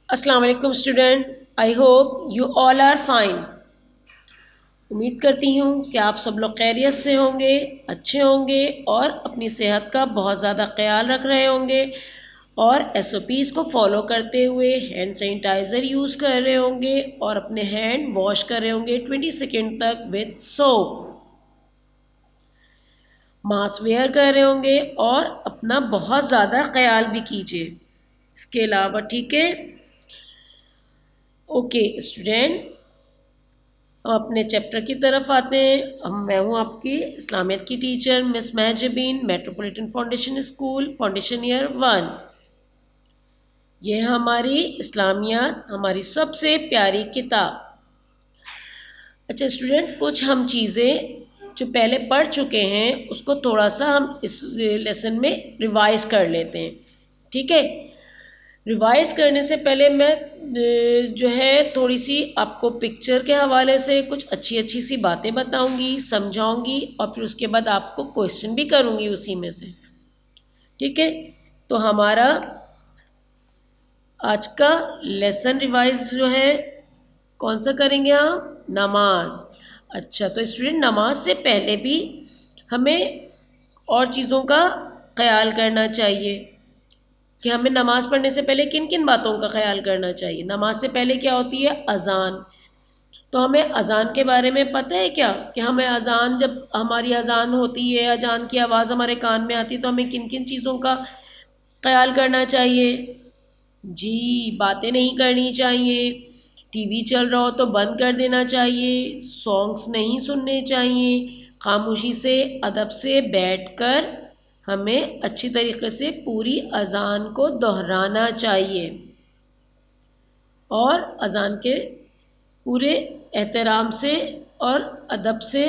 अस्सलाम वालेकुम student, I hope you all are fine. उम्मीद करती हूँ कि आप सब लोग खैरियत से होंगे, अच्छे होंगे और अपनी सेहत का बहुत ज़्यादा ख्याल रख रहे होंगे और एसओपीज़ को फॉलो करते हुए हैंड सैनिटाइज़र यूज़ कर रहे होंगे और अपने हैंड वॉश कर रहे होंगे 20 सेकेंड तक विद सोप। मास्क वेयर कर रहे होंगे और अपना बहुत ज़्यादा ख्याल भी कीजिए। इसके अलावा ठीक है, ओके स्टूडेंट, हम अपने चैप्टर की तरफ आते हैं। मैं हूँ आपकी इस्लामियत की teacher miss Mahjabeen, metropolitan foundation school, foundation year 1। ये हमारी इस्लामियत, हमारी सबसे प्यारी किताब। अच्छा स्टूडेंट, कुछ हम चीज़ें जो पहले पढ़ चुके हैं उसको थोड़ा सा हम इस लेसन में रिवाइज कर लेते हैं, ठीक है। रिवाइज करने से पहले मैं जो है थोड़ी सी आपको पिक्चर के हवाले से कुछ अच्छी अच्छी सी बातें बताऊंगी, समझाऊंगी और फिर उसके बाद आपको क्वेश्चन भी करूंगी उसी में से, ठीक है। तो हमारा आज का लेसन रिवाइज जो है कौन सा करेंगे आप? नमाज। अच्छा तो स्टूडेंट, नमाज से पहले भी हमें और चीज़ों का ख्याल करना चाहिए कि हमें नमाज़ पढ़ने से पहले किन किन बातों का ख्याल करना चाहिए। नमाज से पहले क्या होती है? अज़ान। तो हमें अज़ान के बारे में पता है क्या कि हमें अज़ान, जब हमारी अज़ान होती है, अज़ान की आवाज़ हमारे कान में आती है, तो हमें किन किन चीज़ों का ख्याल करना चाहिए? जी, बातें नहीं करनी चाहिए, टीवी चल रहा हो तो बंद कर देना चाहिए, सॉन्ग्स नहीं सुनने चाहिए, खामोशी से अदब से बैठकर हमें अच्छी तरीके से पूरी अज़ान को दोहराना चाहिए और अज़ान के पूरे एहतराम से और अदब से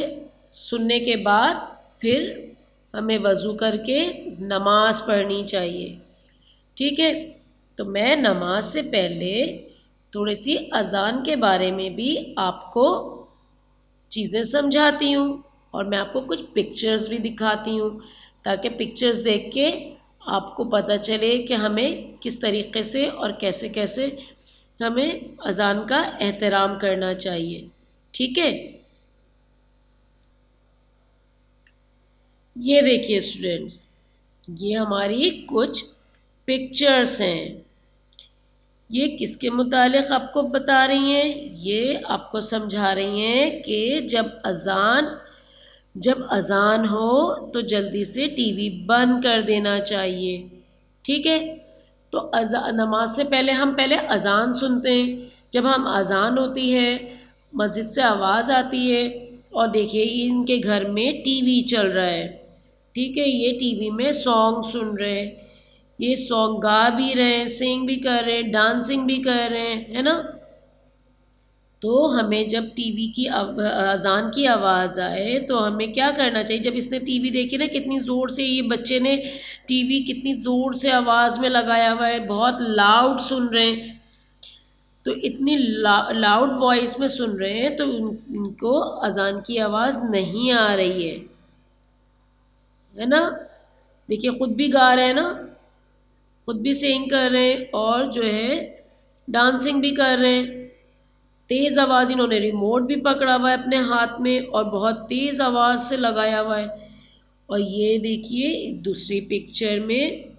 सुनने के बाद फिर हमें वज़ू करके नमाज़ पढ़नी चाहिए, ठीक है। तो मैं नमाज से पहले थोड़ी सी अज़ान के बारे में भी आपको चीज़ें समझाती हूँ और मैं आपको कुछ पिक्चर्स भी दिखाती हूँ ताकि पिक्चर्स देख के आपको पता चले कि हमें किस तरीके से और कैसे कैसे हमें अज़ान का एहतराम करना चाहिए, ठीक है। ये देखिए स्टूडेंट्स, ये हमारी कुछ पिक्चर्स हैं। ये किसके मुतालिक आपको बता रही हैं? ये आपको समझा रही हैं कि जब अज़ान हो तो जल्दी से टीवी बंद कर देना चाहिए, ठीक है। तो नमाज से पहले हम पहले अज़ान सुनते हैं। जब हम अज़ान होती है, मस्जिद से आवाज़ आती है और देखिए इनके घर में टीवी चल रहा है, ठीक है। ये टीवी में सॉन्ग सुन रहे हैं, ये सॉन्ग गा भी रहे हैं, सिंग भी कर रहे हैं, डांसिंग भी कर रहे हैं, है ना। तो हमें जब टीवी की अज़ान की आवाज़ आए तो हमें क्या करना चाहिए? जब इसने टीवी देखी ना, कितनी ज़ोर से ये बच्चे ने टीवी कितनी ज़ोर से आवाज़ में लगाया हुआ है, बहुत लाउड सुन रहे हैं। तो इतनी लाउड वॉइस में सुन रहे हैं तो इनको अज़ान की आवाज़ नहीं आ रही है ना। देखिए खुद भी गा रहे हैं ना, खुद भी सिंग कर रहे हैं और जो है डांसिंग भी कर रहे हैं। तेज़ आवाज़, इन्होंने रिमोट भी पकड़ा हुआ है अपने हाथ में और बहुत तेज़ आवाज़ से लगाया हुआ है। और ये देखिए दूसरी पिक्चर में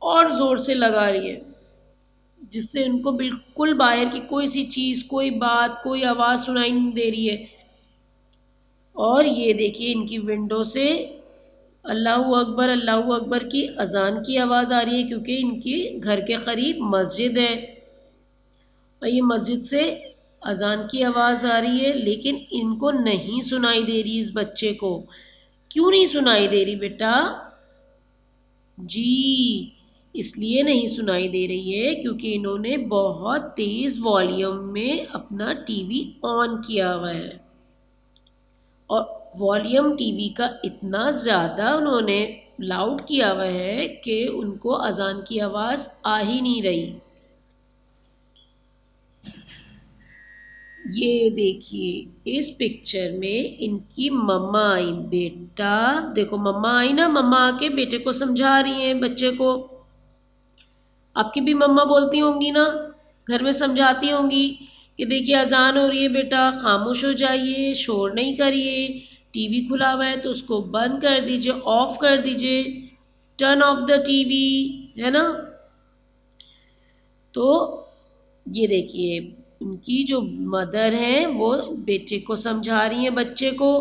और ज़ोर से लगा रही है, जिससे उनको बिल्कुल बाहर की कोई सी चीज़, कोई बात, कोई आवाज़ सुनाई नहीं दे रही है। और ये देखिए इनकी विंडो से अल्लाहू अकबर की अज़ान की आवाज़ आ रही है, क्योंकि इनकी घर के करीब मस्जिद है और ये मस्जिद से अज़ान की आवाज़ आ रही है, लेकिन इनको नहीं सुनाई दे रही। इस बच्चे को क्यों नहीं सुनाई दे रही बेटा? जी, इसलिए नहीं सुनाई दे रही है क्योंकि इन्होंने बहुत तेज़ वॉल्यूम में अपना टीवी ऑन किया हुआ है और वॉल्यूम टीवी का इतना ज़्यादा उन्होंने लाउड किया हुआ है कि उनको अज़ान की आवाज़ आ ही नहीं रही। ये देखिए इस पिक्चर में इनकी मम्मा आई। बेटा देखो, मम्मा आई ना, मम्मा आके बेटे को समझा रही हैं, बच्चे को। आपकी भी मम्मा बोलती होंगी ना, घर में समझाती होंगी कि देखिए अजान हो रही है बेटा, खामोश हो जाइए, शोर नहीं करिए, टीवी खुला हुआ है तो उसको बंद कर दीजिए, ऑफ कर दीजिए, टर्न ऑफ द टीवी, है ना। तो ये देखिए उनकी जो मदर हैं वो बेटे को समझा रही हैं, बच्चे को,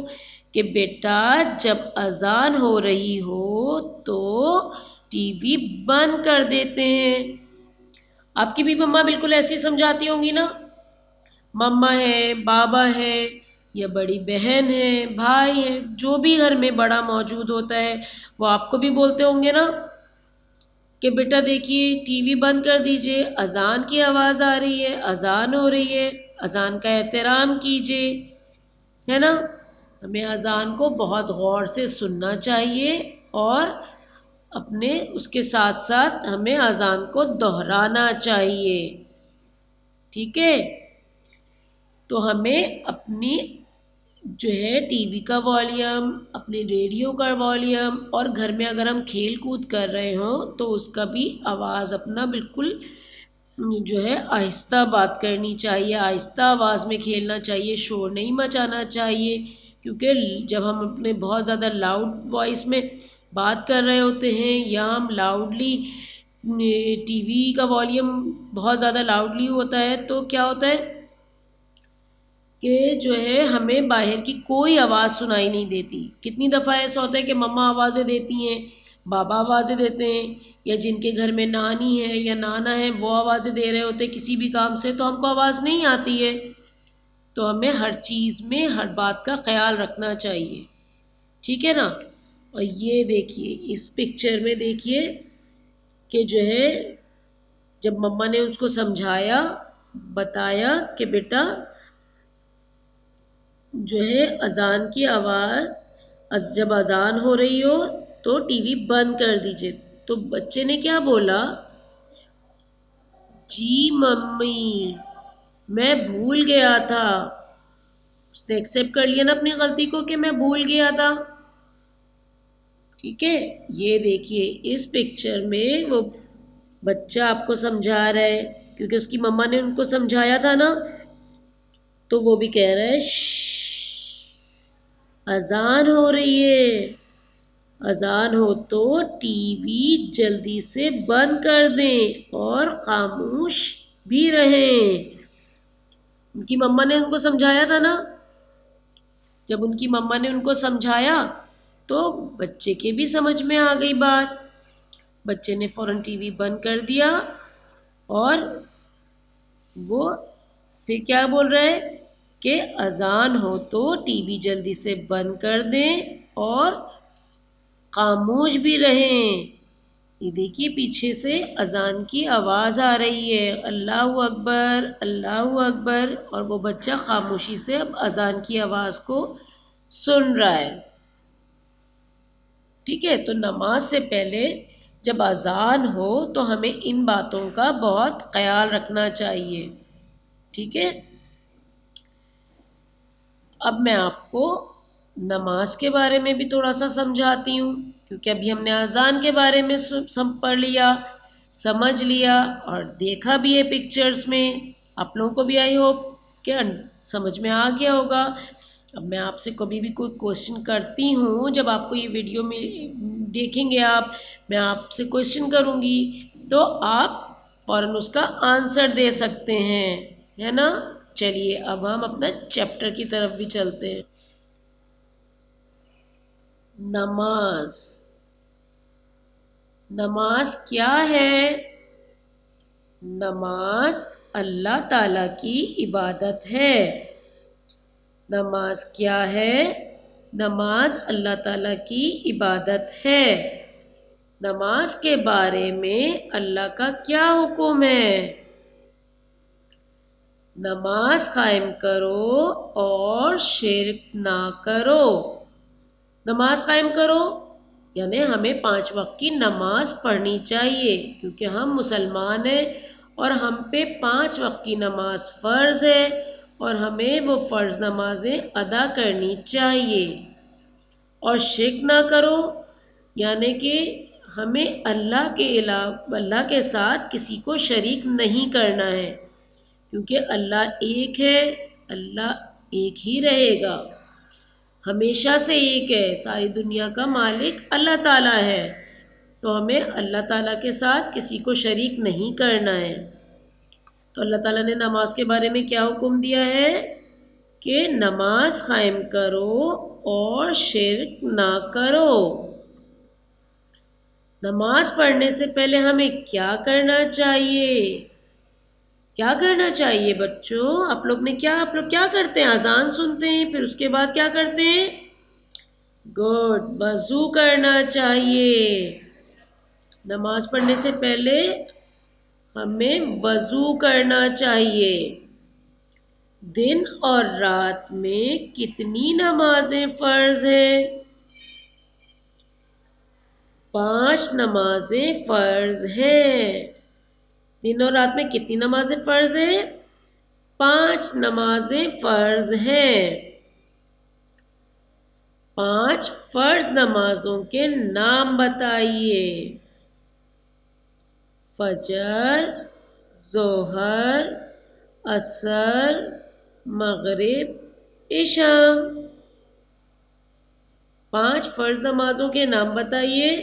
कि बेटा जब अजान हो रही हो तो टीवी बंद कर देते हैं। आपकी भी मम्मा बिल्कुल ऐसे ही समझाती होंगी ना, मम्मा है, बाबा है, या बड़ी बहन है, भाई है, जो भी घर में बड़ा मौजूद होता है वो आपको भी बोलते होंगे ना कि बेटा देखिए टीवी बंद कर दीजिए, अजान की आवाज़ आ रही है, अजान हो रही है, अजान का एहतराम कीजिए, है ना। हमें अजान को बहुत गौर से सुनना चाहिए और अपने उसके साथ साथ हमें अजान को दोहराना चाहिए, ठीक है। तो हमें अपनी जो है टीवी का वॉल्यूम, अपने रेडियो का वॉल्यूम, और घर में अगर हम खेल कूद कर रहे हों तो उसका भी आवाज़ अपना बिल्कुल जो है आहिस्ता बात करनी चाहिए, आहिस्ता आवाज़ में खेलना चाहिए, शोर नहीं मचाना चाहिए। क्योंकि जब हम अपने बहुत ज़्यादा लाउड वॉइस में बात कर रहे होते हैं या हम लाउडली टीवी का वॉल्यूम बहुत ज़्यादा लाउडली होता है तो क्या होता है कि जो है हमें बाहर की कोई आवाज़ सुनाई नहीं देती। कितनी दफ़ा ऐसा होता है कि मम्मा आवाज़ें देती हैं, बाबा आवाज़ें देते हैं, या जिनके घर में नानी है या नाना है वो आवाज़ें दे रहे होते हैं किसी भी काम से, तो हमको आवाज़ नहीं आती है। तो हमें हर चीज़ में हर बात का ख्याल रखना चाहिए, ठीक है ना। और ये देखिए इस पिक्चर में देखिए कि जो है जब मम्मा ने उसको समझाया, बताया कि बेटा जो है अजान की आवाज़ जब अजान हो रही हो तो टीवी बंद कर दीजिए। तो बच्चे ने क्या बोला, जी मम्मी मैं भूल गया था। उसने एक्सेप्ट कर लिया ना अपनी गलती को कि मैं भूल गया था, ठीक है। ये देखिए इस पिक्चर में वो बच्चा आपको समझा रहा है क्योंकि उसकी मम्मा ने उनको समझाया था ना, तो वो भी कह रहा है अजान हो रही है, अजान हो तो टीवी जल्दी से बंद कर दें और खामोश भी रहें। उनकी मम्मा ने उनको समझाया था ना, जब उनकी मम्मा ने उनको समझाया तो बच्चे के भी समझ में आ गई बात। बच्चे ने फ़ौरन टीवी बंद कर दिया और वो फिर क्या बोल रहा है कि अजान हो तो टीवी जल्दी से बंद कर दें और खामोश भी रहें। ये देखिए पीछे से अजान की आवाज़ आ रही है, अल्लाहु अकबर अल्लाहु अकबर, और वो बच्चा खामोशी से अब अजान की आवाज़ को सुन रहा है, ठीक है। तो नमाज से पहले जब अजान हो तो हमें इन बातों का बहुत ख्याल रखना चाहिए, ठीक है। अब मैं आपको नमाज के बारे में भी थोड़ा सा समझाती हूँ, क्योंकि अभी हमने अजान के बारे में पढ़ लिया, समझ लिया और देखा भी है पिक्चर्स में। आप लोगों को भी आई होप क्या समझ में आ गया होगा। अब मैं आपसे कभी भी कोई क्वेश्चन करती हूँ, जब आपको ये वीडियो में देखेंगे आप, मैं आपसे क्वेश्चन करूँगी तो आप फ़ौरन उसका आंसर दे सकते हैं, है ना। चलिए अब हम अपना चैप्टर की तरफ भी चलते हैं। नमाज, नमाज क्या है? नमाज अल्लाह ताला की इबादत है। नमाज क्या है? नमाज अल्लाह ताला की इबादत है। नमाज के बारे में अल्लाह का क्या हुक्म है? नमाज कायम करो और शिर्क ना करो। नमाज कायम करो यानी हमें 5 वक्त की नमाज पढ़नी चाहिए, क्योंकि हम मुसलमान हैं और हम पे 5 वक्त की नमाज फ़र्ज़ है और हमें वो फ़र्ज़ नमाजें अदा करनी चाहिए। और शिर्क ना करो यानी कि हमें अल्लाह के साथ किसी को शरीक नहीं करना है, क्योंकि अल्लाह एक है, अल्लाह एक ही रहेगा, हमेशा से एक है, सारी दुनिया का मालिक अल्लाह ताला है। तो हमें अल्लाह ताला के साथ किसी को शरीक नहीं करना है। तो अल्लाह ताला ने नमाज के बारे में क्या हुक्म दिया है कि नमाज कायम करो और शिर्क ना करो। नमाज पढ़ने से पहले हमें क्या करना चाहिए? क्या करना चाहिए बच्चों? आप लोग क्या करते हैं? अजान सुनते हैं, फिर उसके बाद क्या करते हैं? गुड, वजू करना चाहिए। नमाज पढ़ने से पहले हमें वजू करना चाहिए। दिन और रात में कितनी नमाजें फ़र्ज़ हैं? 5 नमाजें फ़र्ज़ हैं। दिन और रात में कितनी नमाजें फ़र्ज़ हैं? 5 नमाजें फ़र्ज़ हैं। 5 फ़र्ज़ नमाजों के नाम बताइए। फजर, ज़ोहर, असर, मगरिब, इशा। 5 फ़र्ज़ नमाजों के नाम बताइए।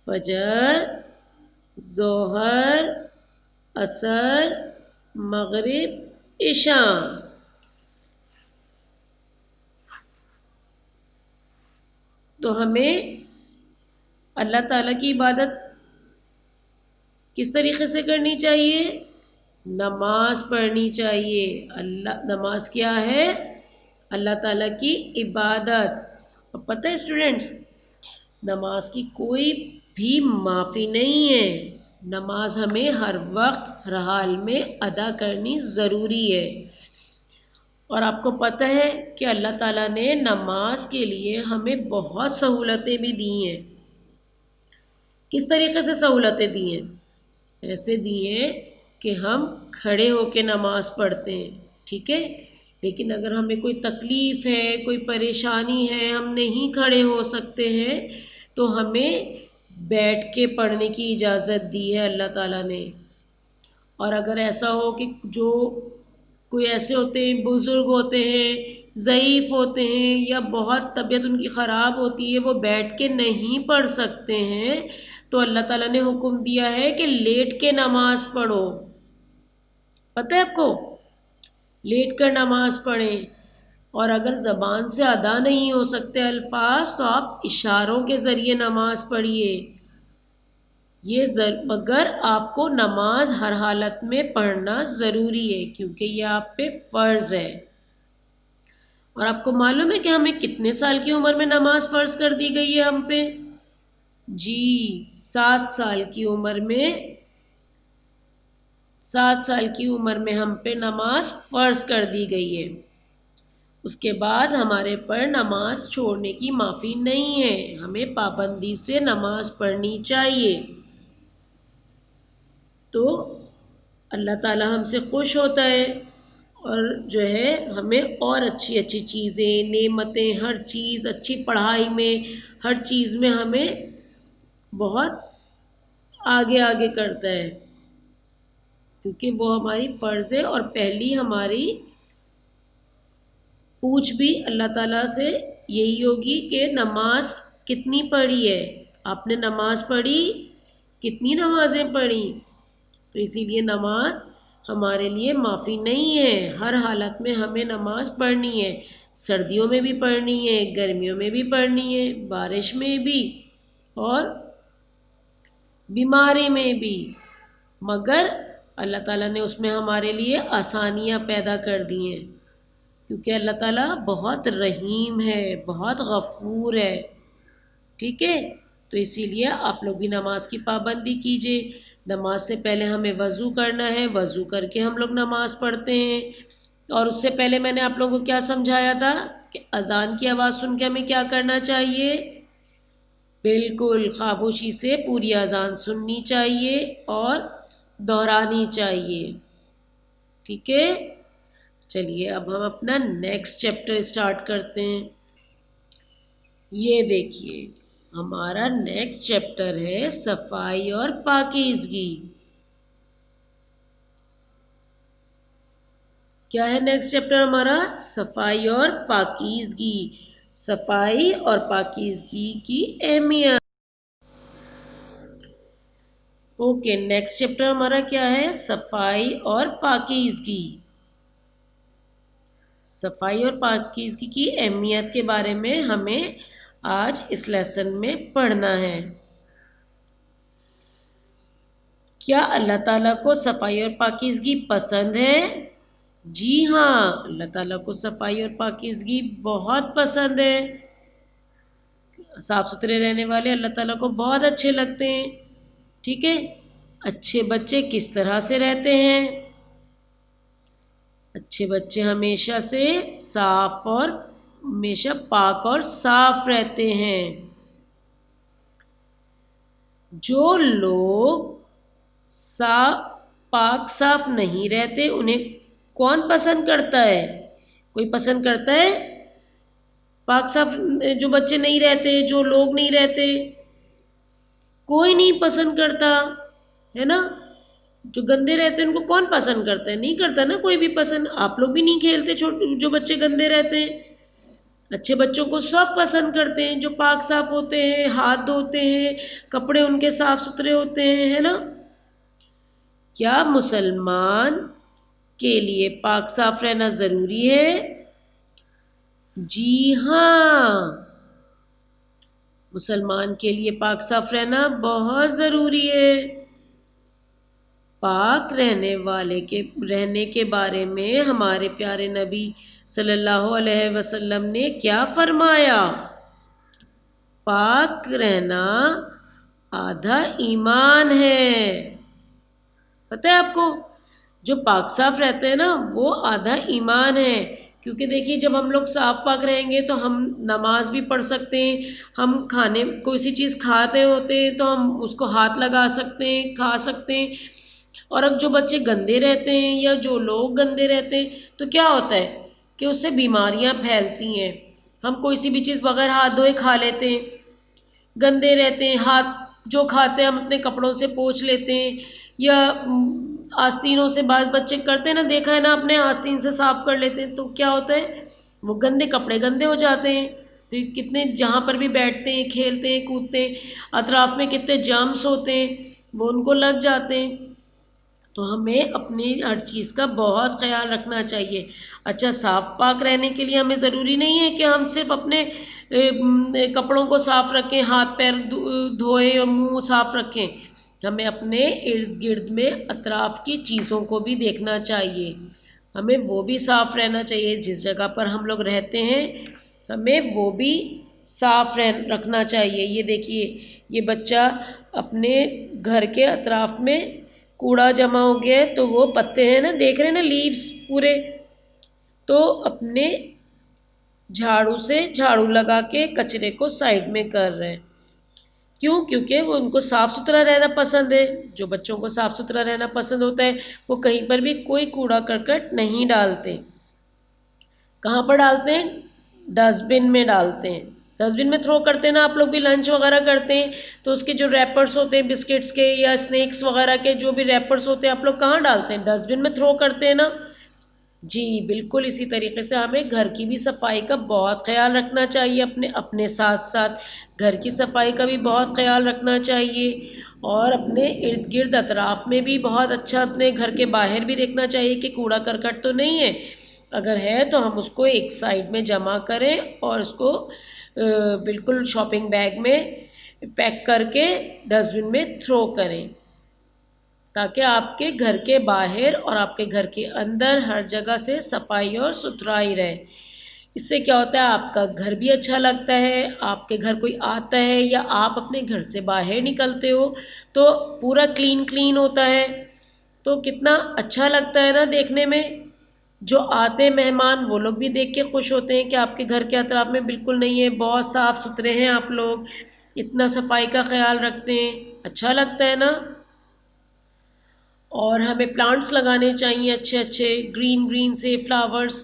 फजर, ज़ोहर, असर, मगरिब, इशा। तो हमें अल्लाह ताला की इबादत किस तरीके से करनी चाहिए? नमाज पढ़नी चाहिए। नमाज क्या है? अल्लाह ताला की इबादत। और पता है स्टूडेंट्स, नमाज की कोई भी माफ़ी नहीं है। नमाज हमें हर वक्त हर हाल में अदा करनी ज़रूरी है। और आपको पता है कि अल्लाह ताला ने नमाज के लिए हमें बहुत सहूलतें भी दी हैं। किस तरीके से सहूलतें दी हैं? ऐसे दिए कि हम खड़े होके नमाज पढ़ते हैं, ठीक है। लेकिन अगर हमें कोई तकलीफ़ है, कोई परेशानी है, हम नहीं खड़े हो सकते हैं, तो हमें बैठ के पढ़ने की इजाज़त दी है अल्लाह ताला ने। और अगर ऐसा हो कि जो कोई ऐसे होते हैं, बुज़ुर्ग होते हैं, ज़ईफ़ होते हैं, या बहुत तबीयत उनकी ख़राब होती है, वो बैठ के नहीं पढ़ सकते हैं, तो अल्लाह ताला ने हुक्म दिया है कि लेट के नमाज पढ़ो। पता है आपको? लेट कर नमाज पढ़ें। और अगर ज़बान से अदा नहीं हो सकते अल्फाज, तो आप इशारों के ज़रिए नमाज पढ़िए। मगर आपको नमाज हर हालत में पढ़ना ज़रूरी है, क्योंकि ये आप पे फ़र्ज़ है। और आपको मालूम है कि हमें कितने साल की उम्र में नमाज फ़र्ज़ कर दी गई है हम पे? जी, 7 साल की उम्र में। 7 साल की उम्र में हम पे नमाज फ़र्ज़ कर दी गई है। उसके बाद हमारे पर नमाज छोड़ने की माफ़ी नहीं है। हमें पाबंदी से नमाज पढ़नी चाहिए। तो अल्लाह ताला हमसे खुश होता है, और जो है हमें और अच्छी अच्छी चीज़ें, नेमतें, हर चीज़, अच्छी पढ़ाई में, हर चीज़ में हमें बहुत आगे आगे करता है, क्योंकि वो हमारी फ़र्ज़ है। और पहली हमारी पूछ भी अल्लाह ताला से यही होगी कि नमाज कितनी पढ़ी है, आपने नमाज पढ़ी, कितनी नमाज़ें पढ़ी। तो इसीलिए नमाज हमारे लिए माफ़ी नहीं है। हर हालत में हमें नमाज पढ़नी है। सर्दियों में भी पढ़नी है, गर्मियों में भी पढ़नी है, बारिश में भी और बीमारी में भी। मगर अल्लाह ताला ने उसमें हमारे लिए आसानियाँ पैदा कर दी हैं, क्योंकि अल्लाह ताला बहुत रहीम है, बहुत गफ़ूर है, ठीक है। तो इसीलिए आप लोग भी नमाज की पाबंदी कीजिए। नमाज से पहले हमें वज़ू करना है, वज़ू करके हम लोग नमाज पढ़ते हैं। और उससे पहले मैंने आप लोगों को क्या समझाया था कि अज़ान की आवाज़ सुन के हमें क्या करना चाहिए? बिल्कुल खामोशी से पूरी अज़ान सुननी चाहिए और दोहरानी चाहिए, ठीक है। चलिए अब हम अपना नेक्स्ट चैप्टर स्टार्ट करते हैं। ये देखिए, हमारा नेक्स्ट चैप्टर है सफाई और पाकीज़गी। क्या है नेक्स्ट चैप्टर हमारा? सफाई और पाकीज़गी। सफाई और पाकीज़गी की अहमियत। ओके, नेक्स्ट चैप्टर हमारा क्या है? सफाई और पाकीज़गी। सफाई और पाकीज़गी की अहमियत के बारे में हमें आज इस लेसन में पढ़ना है। क्या अल्लाह ताला को सफाई और पाकीज़गी पसंद है? जी हाँ, अल्लाह ताला को सफाई और पाकीज़गी बहुत पसंद है। साफ सुथरे रहने वाले अल्लाह ताला को बहुत अच्छे लगते हैं। ठीक है, अच्छे बच्चे किस तरह से रहते हैं? अच्छे बच्चे हमेशा से साफ और हमेशा पाक और साफ रहते हैं। जो लोग साफ पाक साफ नहीं रहते उन्हें कौन पसंद करता है? कोई पसंद करता है? पाक साफ जो बच्चे नहीं रहते, जो लोग नहीं रहते, कोई नहीं पसंद करता, है ना? जो गंदे रहते हैं उनको कौन पसंद करता है? नहीं करता ना कोई भी पसंद। आप लोग भी नहीं खेलते छोटे जो बच्चे गंदे रहते हैं। अच्छे बच्चों को सब पसंद करते हैं, जो पाक साफ होते हैं, हाथ धोते हैं, कपड़े उनके साफ सुथरे होते हैं, है ना? क्या मुसलमान के लिए पाक साफ रहना ज़रूरी है? जी हाँ, मुसलमान के लिए पाक साफ रहना बहुत ज़रूरी है। पाक रहने के बारे में हमारे प्यारे नबी सल्लल्लाहु अलैहि वसल्लम ने क्या फरमाया? पाक रहना आधा ईमान है। पता है आपको? जो पाक साफ रहते हैं ना वो आधा ईमान है। क्योंकि देखिए जब हम लोग साफ पाक रहेंगे तो हम नमाज भी पढ़ सकते हैं, हम खाने कोई सी चीज़ खाते होते हैं तो हम उसको हाथ लगा सकते हैं, खा सकते हैं। और अब जो बच्चे गंदे रहते हैं या जो लोग गंदे रहते हैं तो क्या होता है कि उससे बीमारियां फैलती हैं। हम कोई सी भी चीज़ बगैर हाथ धोए खा लेते हैं, गंदे रहते हैं, हाथ जो खाते हैं हम अपने कपड़ों से पोंछ लेते हैं या आस्तीनों से बाल बच्चे करते हैं ना, देखा है ना, अपने आस्तीन से साफ कर लेते हैं तो क्या होता है वो गंदे कपड़े गंदे हो जाते हैं। फिर कितने जहाँ पर भी बैठते हैं, खेलते हैं, कूदते हैं, अतराफ में कितने जर्म्स होते हैं वो उनको लग जाते हैं। तो हमें अपनी हर चीज़ का बहुत ख्याल रखना चाहिए। अच्छा, साफ पाक रहने के लिए हमें ज़रूरी नहीं है कि हम सिर्फ अपने कपड़ों को साफ रखें, हाथ पैर धोएं और मुंह साफ रखें। हमें अपने इर्द गिर्द में अतराफ की चीज़ों को भी देखना चाहिए। हमें वो भी साफ रहना चाहिए। जिस जगह पर हम लोग रहते हैं हमें वो भी साफ रखना चाहिए। ये देखिए, ये बच्चा अपने घर के अतराफ में कूड़ा जमा हो गया है तो वो पत्ते हैं ना, देख रहे हैं ना, लीव्स पूरे, तो अपने झाड़ू से झाड़ू लगा के कचरे को साइड में कर रहे हैं। क्यों? क्योंकि वो उनको साफ़ सुथरा रहना पसंद है। जो बच्चों को साफ़ सुथरा रहना पसंद होता है वो कहीं पर भी कोई कूड़ा करकट नहीं डालते। कहाँ पर डालते हैं? डस्टबिन में डालते हैं। डस्टबिन में थ्रो करते हैं ना, आप लोग भी लंच वगैरह करते हैं तो उसके जो रैपर्स होते हैं बिस्किट्स के या स्नैक्स वगैरह के जो भी रैपर्स होते हैं आप लोग कहाँ डालते हैं? डस्टबिन में थ्रो करते हैं ना। जी बिल्कुल, इसी तरीके से हमें घर की भी सफाई का बहुत ख्याल रखना चाहिए। अपने अपने साथ साथ घर की सफाई का भी बहुत ख्याल रखना चाहिए और अपने इर्द गिर्द अतराफ में भी बहुत अच्छा, अपने घर के बाहर भी देखना चाहिए कि कूड़ा करकट तो नहीं है। अगर है तो हम उसको एक साइड में जमा करें और उसको बिल्कुल शॉपिंग बैग में पैक करके डस्टबिन में थ्रो करें, ताकि आपके घर के बाहर और आपके घर के अंदर हर जगह से सफाई और सुथराई रहे। इससे क्या होता है, आपका घर भी अच्छा लगता है, आपके घर कोई आता है या आप अपने घर से बाहर निकलते हो तो पूरा क्लीन क्लीन होता है, तो कितना अच्छा लगता है ना देखने में। जो आते मेहमान वो लोग भी देख के खुश होते हैं कि आपके घर के अतराफ में बिल्कुल नहीं है, बहुत साफ़ सुथरे हैं आप लोग, इतना सफाई का ख्याल रखते हैं, अच्छा लगता है ना। और हमें प्लांट्स लगाने चाहिए अच्छे अच्छे, ग्रीन ग्रीन से फ्लावर्स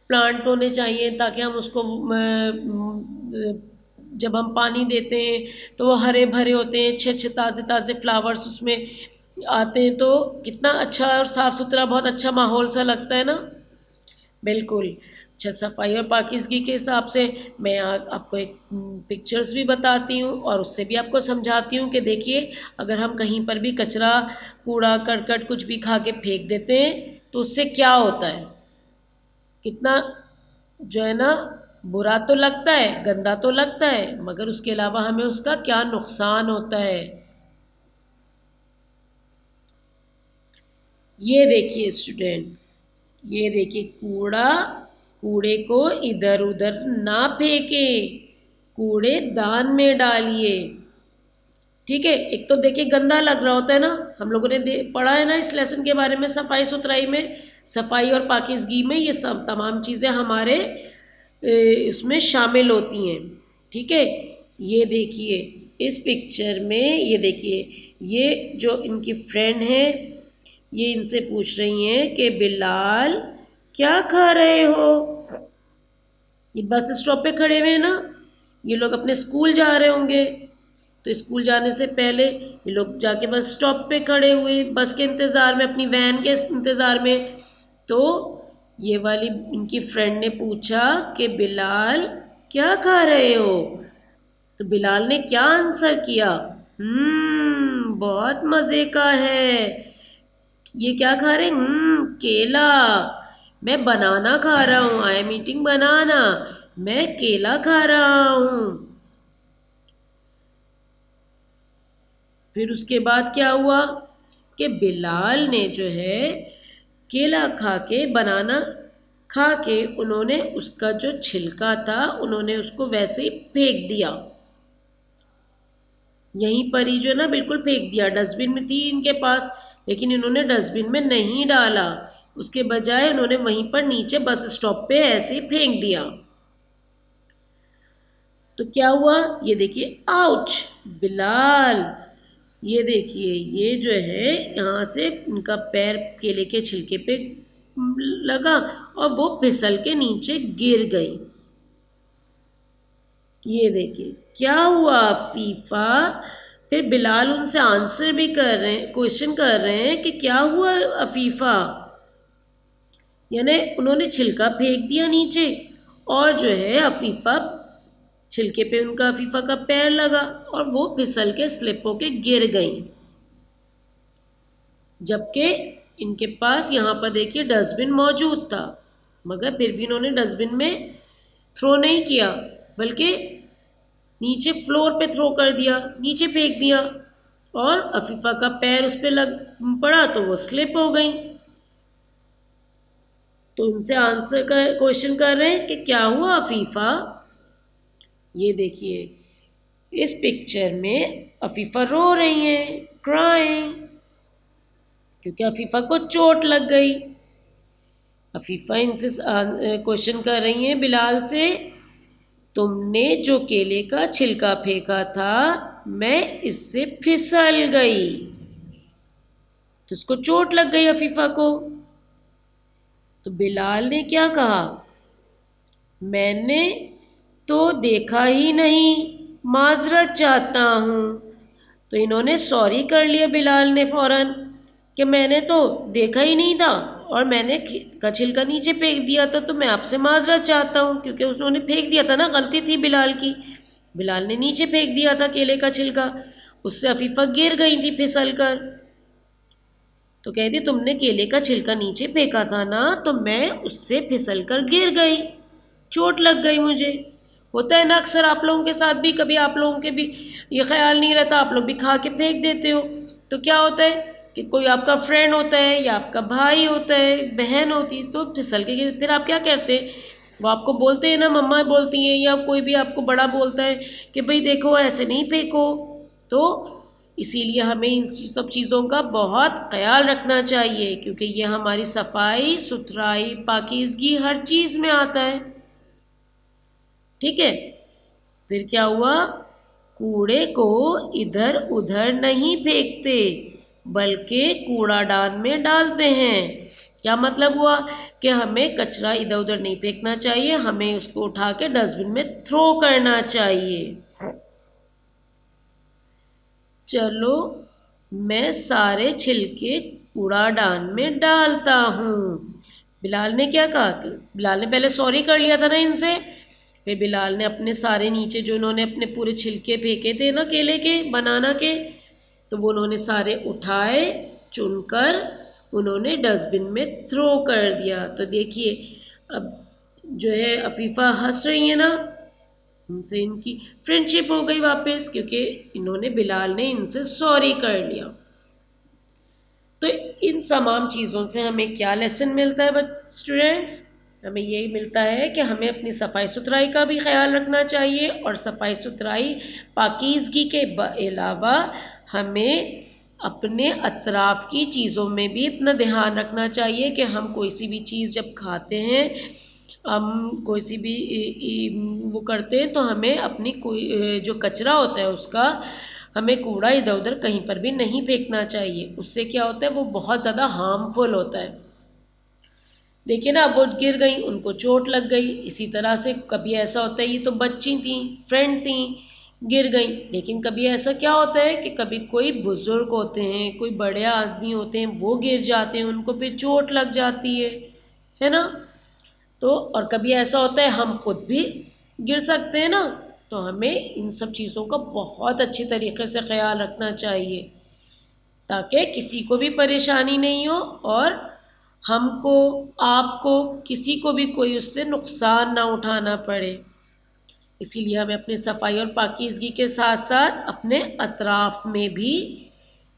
प्लांट होने चाहिए ताकि हम उसको जब हम पानी देते हैं तो वो हरे भरे होते हैं, अच्छे अच्छे ताज़े ताज़े फ्लावर्स उसमें आते हैं, तो कितना अच्छा और साफ़ सुथरा बहुत अच्छा माहौल सा लगता है ना। बिल्कुल। अच्छा, सफाई और पाकीज़गी के हिसाब से मैं आपको एक पिक्चर्स भी बताती हूँ और उससे भी आपको समझाती हूँ कि देखिए, अगर हम कहीं पर भी कचरा, कूड़ा करकट कुछ भी खा के फेंक देते हैं तो उससे क्या होता है, कितना जो है ना बुरा तो लगता है, गंदा तो लगता है, मगर उसके अलावा हमें उसका क्या नुकसान होता है। ये देखिए स्टूडेंट, ये देखिए कूड़ा, कूड़े को इधर उधर ना फेंके, कूड़े दान में डालिए। ठीक है, एक तो देखिए गंदा लग रहा होता है ना, हम लोगों ने पढ़ा है ना इस लेसन के बारे में, सफाई सुथराई में, सफाई और पाकीज़गी में ये सब तमाम चीज़ें हमारे इसमें शामिल होती हैं। ठीक है, ये देखिए इस पिक्चर में, ये देखिए ये जो इनकी फ्रेंड है, ये इनसे पूछ रही हैं कि बिलाल क्या खा रहे हो। ये बस स्टॉप पे खड़े हुए हैं ना, ये लोग अपने स्कूल जा रहे होंगे, तो स्कूल जाने से पहले ये लोग जाके बस स्टॉप पे खड़े हुए बस के इंतज़ार में, अपनी वैन के इंतज़ार में। तो ये वाली इनकी फ्रेंड ने पूछा कि बिलाल क्या खा रहे हो, तो बिलाल ने क्या आंसर किया, बहुत मज़े का है। ये क्या खा रहे हैं, केला। मैं बनाना खा रहा हूँ, आई एम ईटिंग बनाना, मैं केला खा रहा हूँ। फिर उसके बाद क्या हुआ कि बिलाल ने जो है केला खा के, बनाना खा के, उन्होंने उसका जो छिलका था उन्होंने उसको वैसे ही फेंक दिया, यहीं पर ही जो है ना बिल्कुल फेंक दिया। डस्टबिन में थी इनके पास, लेकिन इन्होंने डस्टबिन में नहीं डाला, उसके बजाय उन्होंने वहीं पर नीचे बस स्टॉप पे ऐसे ही फेंक दिया। तो क्या हुआ, ये देखिए, आउच बिलाल, ये देखिए ये जो है यहाँ से इनका पैर केले के छिलके पे लगा और वो फिसल के नीचे गिर गई। ये देखिए क्या हुआ फीफा। फिर बिलाल उनसे आंसर भी कर रहे हैं, क्वेश्चन कर रहे हैं कि क्या हुआ अफीफा, यानी उन्होंने छिलका फेंक दिया नीचे और जो है अफीफा, छिलके पे उनका अफीफा का पैर लगा और वो फिसल के स्लिप होके गिर गई। जबकि इनके पास यहाँ पर देखिए डस्टबिन मौजूद था, मगर फिर भी इन्होंने डस्टबिन में थ्रो नहीं किया, बल्कि नीचे फ्लोर पे थ्रो कर दिया, नीचे फेंक दिया, और अफीफा का पैर उस पर लग पड़ा तो वो स्लिप हो गई। तो उनसे आंसर कर क्वेश्चन कर रहे हैं कि क्या हुआ अफीफा। ये देखिए इस पिक्चर में अफीफा रो रही हैं, क्राइंग, क्योंकि अफीफा को चोट लग गई। अफीफा इनसे क्वेश्चन कर रही हैं बिलाल से, तुमने जो केले का छिलका फेंका था मैं इससे फिसल गई, तो उसको चोट लग गई अफीफा को। तो बिलाल ने क्या कहा, मैंने तो देखा ही नहीं, माजरत चाहता हूँ। तो इन्होंने सॉरी कर लिया बिलाल ने फ़ौरन कि मैंने तो देखा ही नहीं था और मैंने का छिलका नीचे फेंक दिया था, तो मैं आपसे माजरत चाहता हूँ, क्योंकि उन्होंने फेंक दिया था ना, गलती थी बिलाल की, बिलाल ने नीचे फेंक दिया था केले का छिलका, उससे अफीफा गिर गई थी फिसल कर। तो कहती तुमने केले का छिलका नीचे फेंका था ना, तो मैं उससे फिसल कर गिर गई, चोट लग गई मुझे। होता है ना अक्सर आप लोगों के साथ भी, कभी आप लोगों के भी ये ख्याल नहीं रहता, आप लोग भी खा के फेंक देते हो, तो क्या होता है कि कोई आपका फ्रेंड होता है या आपका भाई होता है, बहन होती है, तो फिसल के फिर आप क्या करते हैं, वो आपको बोलते हैं ना, मम्मा बोलती हैं या कोई भी आपको बड़ा बोलता है कि भाई देखो ऐसे नहीं फेंको। तो इसीलिए हमें इन सब चीज़ों का बहुत ख्याल रखना चाहिए, क्योंकि ये हमारी सफाई सुथराई पाकीज़गी हर चीज़ में आता है। ठीक है, फिर क्या हुआ, कूड़े को इधर उधर नहीं फेंकते बल्कि कूड़ादान में डालते हैं। क्या मतलब हुआ कि हमें कचरा इधर उधर नहीं फेंकना चाहिए, हमें उसको उठा के डस्टबिन में थ्रो करना चाहिए। चलो मैं सारे छिलके कूड़ादान में डालता हूँ। बिलाल ने क्या कहा? बिलाल ने पहले सॉरी कर लिया था ना इनसे, फिर बिलाल ने अपने सारे नीचे जो उन्होंने अपने पूरे छिलके फेंके थे ना केले के, बनाना के, तो वो उन्होंने सारे उठाए, चुनकर उन्होंने डस्टबिन में थ्रो कर दिया। तो देखिए अब जो है अफीफ़ा हंस रही है ना, उनसे इनकी फ्रेंडशिप हो गई वापस, क्योंकि इन्होंने बिलाल ने इनसे सॉरी कर लिया। तो इन तमाम चीज़ों से हमें क्या लेसन मिलता है स्टूडेंट्स? हमें यही मिलता है कि हमें अपनी सफाई सुथराई का भी ख्याल रखना चाहिए, और सफाई सुथराई पाकीज़गी के अलावा हमें अपने अतराफ़ की चीज़ों में भी अपना ध्यान रखना चाहिए कि हम कोई सी भी चीज़ जब खाते हैं, हम कोई सी भी वो करते हैं, तो हमें अपनी कोई जो कचरा होता है उसका हमें कूड़ा इधर उधर कहीं पर भी नहीं फेंकना चाहिए। उससे क्या होता है, वो बहुत ज़्यादा हार्मफुल होता है। देखिए ना, वो गिर गई, उनको चोट लग गई। इसी तरह से कभी ऐसा होता है, ये तो बच्ची थी, फ्रेंड थी, गिर गई, लेकिन कभी ऐसा क्या होता है कि कभी कोई बुज़ुर्ग होते हैं, कोई बड़े आदमी होते हैं, वो गिर जाते हैं, उनको फिर चोट लग जाती है ना। तो और कभी ऐसा होता है हम खुद भी गिर सकते हैं ना, तो हमें इन सब चीज़ों का बहुत अच्छी तरीके से ख्याल रखना चाहिए, ताकि किसी को भी परेशानी नहीं हो और हमको, आपको, किसी को भी कोई उससे नुकसान ना उठाना पड़े। इसीलिए हमें अपनी सफाई और पाकीज़गी के साथ साथ अपने अतराफ़ में भी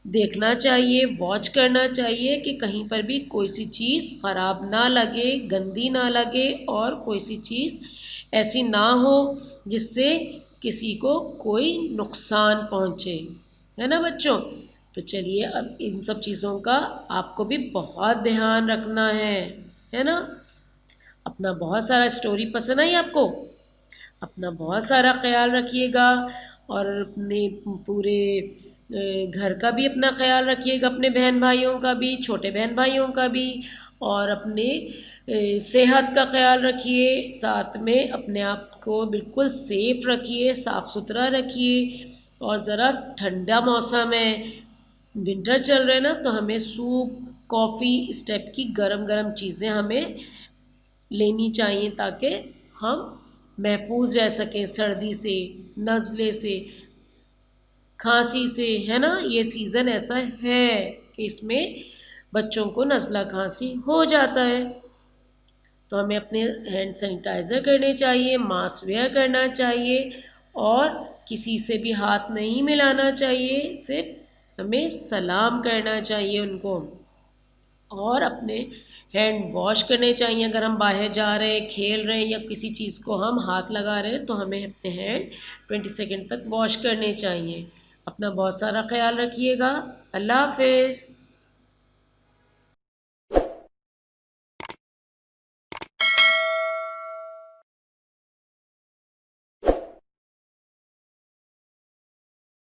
देखना चाहिए, वॉच करना चाहिए कि कहीं पर भी कोई सी चीज़ ख़राब ना लगे, गंदी ना लगे, और कोई सी चीज़ ऐसी ना हो जिससे किसी को कोई नुकसान पहुँचे, है ना बच्चों। तो चलिए अब इन सब चीज़ों का आपको भी बहुत ध्यान रखना है ना। अपना बहुत सारा स्टोरी पसंद आई आपको? अपना बहुत सारा ख्याल रखिएगा, और अपने पूरे घर का भी अपना ख्याल रखिएगा, अपने बहन भाइयों का भी, छोटे बहन भाइयों का भी, और अपने सेहत का ख्याल रखिए। साथ में अपने आप को बिल्कुल सेफ रखिए, साफ़ सुथरा रखिए। और ज़रा ठंडा मौसम है, विंटर चल रहे हैं ना, तो हमें सूप, कॉफ़ी, इस टाइप की गरम गरम चीज़ें हमें लेनी चाहिए, ताकि हम महफूज रह सकें सर्दी से, नज़ले से, खांसी से, है ना। ये सीज़न ऐसा है कि इसमें बच्चों को नज़ला खांसी हो जाता है, तो हमें अपने हैंड सैनिटाइज़र करने चाहिए, मास्क वेयर करना चाहिए, और किसी से भी हाथ नहीं मिलाना चाहिए, सिर्फ हमें सलाम करना चाहिए उनको, और अपने हैंड वॉश करने चाहिए। अगर हम बाहर जा रहे हैं, खेल रहे हैं, या किसी चीज़ को हम हाथ लगा रहे हैं, तो हमें अपने हैंड 20 सेकंड तक वॉश करने चाहिए। अपना बहुत सारा ख्याल रखिएगा। अल्लाह हाफ़िज़।